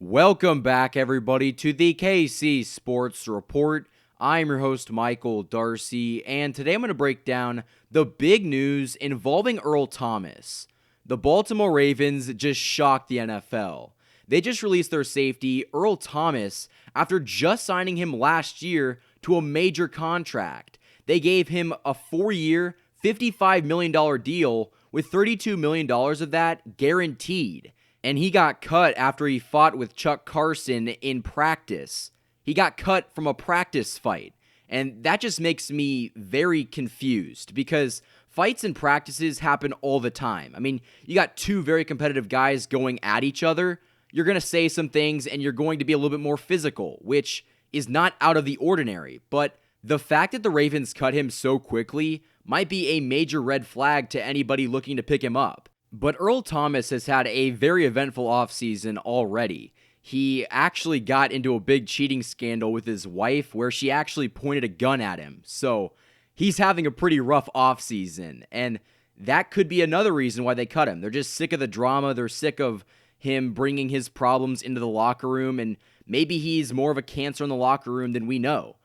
Welcome back, everybody, to the KC Sports Report. I'm your host, Michael Darcy, and today I'm going to break down the big news involving Earl Thomas. The Baltimore Ravens just shocked the NFL. They just released their safety, Earl Thomas, after just signing him last year to a major contract. They gave him a 4-year, $55 million deal with $32 million of that guaranteed. And he got cut after he fought with Chuck Carson in practice. He got cut from a practice fight. And that just makes me very confused because fights and practices happen all the time. I mean, you got two very competitive guys going at each other. You're going to say some things and you're going to be a little bit more physical, which is not out of the ordinary. But the fact that the Ravens cut him so quickly might be a major red flag to anybody looking to pick him up. But Earl Thomas has had a very eventful offseason already. He actually got into a big cheating scandal with his wife where she actually pointed a gun at him. So he's having a pretty rough offseason. And that could be another reason why they cut him. They're just sick of the drama. They're sick of him bringing his problems into the locker room. And maybe he's more of a cancer in the locker room than we know.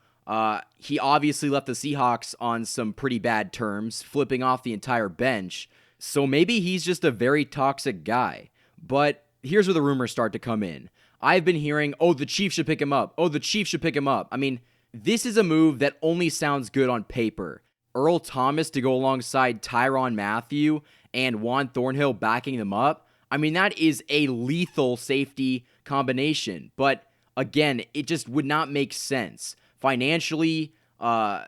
He obviously left the Seahawks on some pretty bad terms, flipping off the entire bench. So maybe he's just a very toxic guy. But here's where the rumors start to come in. I've been hearing, the Chiefs should pick him up. The Chiefs should pick him up. I mean, this is a move that only sounds good on paper. Earl Thomas to go alongside Tyrann Mathieu and Juan Thornhill backing them up. I mean, that is a lethal safety combination. But again, it just would not make sense. Financially, for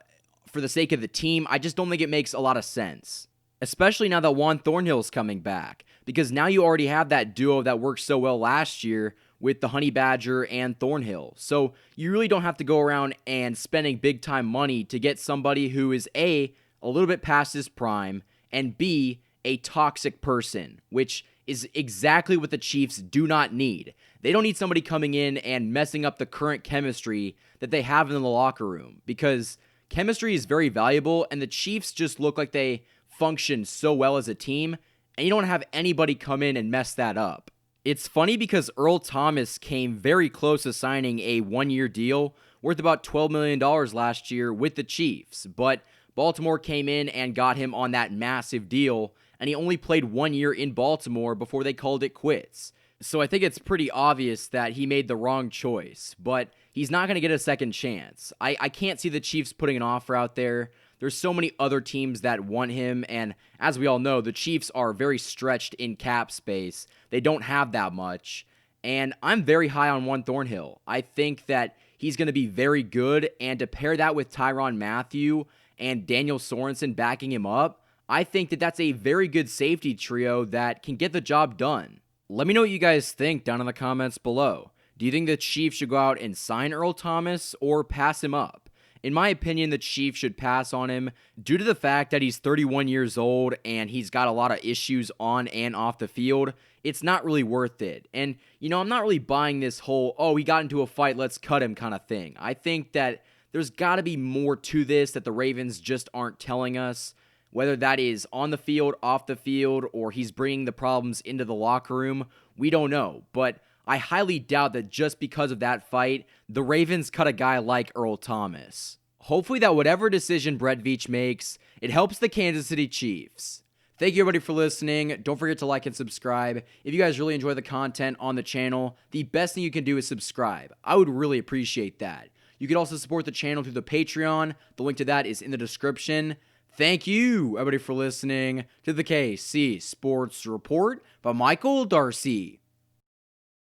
the sake of the team, I just don't think it makes a lot of sense. Especially now that Juan Thornhill's coming back. Because now you already have that duo that worked so well last year with the Honey Badger and Thornhill. So you really don't have to go around and spending big time money to get somebody who is A, a little bit past his prime, and B, a toxic person, which is exactly what the Chiefs do not need. They don't need somebody coming in and messing up the current chemistry that they have in the locker room. Because chemistry is very valuable, and the Chiefs just look like they function so well as a team, and you don't have anybody come in and mess that up. It's funny because Earl Thomas came very close to signing a 1-year deal worth about $12 million last year with the Chiefs, but Baltimore came in and got him on that massive deal, and he only played 1 year in Baltimore before they called it quits. So I think it's pretty obvious that he made the wrong choice, but he's not going to get a second chance. I can't see the Chiefs putting an offer out there. There's so many other teams that want him, and as we all know, the Chiefs are very stretched in cap space. They don't have that much, and I'm very high on Juan Thornhill. I think that he's going to be very good, and to pair that with Tyrann Mathieu and Daniel Sorensen backing him up, I think that that's a very good safety trio that can get the job done. Let me know what you guys think down in the comments below. Do you think the Chiefs should go out and sign Earl Thomas or pass him up? In my opinion, the Chiefs should pass on him due to the fact that he's 31 years old and he's got a lot of issues on and off the field. It's not really worth it. And, I'm not really buying this whole, he got into a fight, let's cut him kind of thing. I think that there's got to be more to this that the Ravens just aren't telling us, whether that is on the field, off the field, or he's bringing the problems into the locker room. We don't know. But I highly doubt that just because of that fight, the Ravens cut a guy like Earl Thomas. Hopefully that whatever decision Brett Veach makes, it helps the Kansas City Chiefs. Thank you everybody for listening. Don't forget to like and subscribe. If you guys really enjoy the content on the channel, the best thing you can do is subscribe. I would really appreciate that. You can also support the channel through the Patreon. The link to that is in the description. Thank you everybody for listening to the KC Sports Report by Michael Darcy.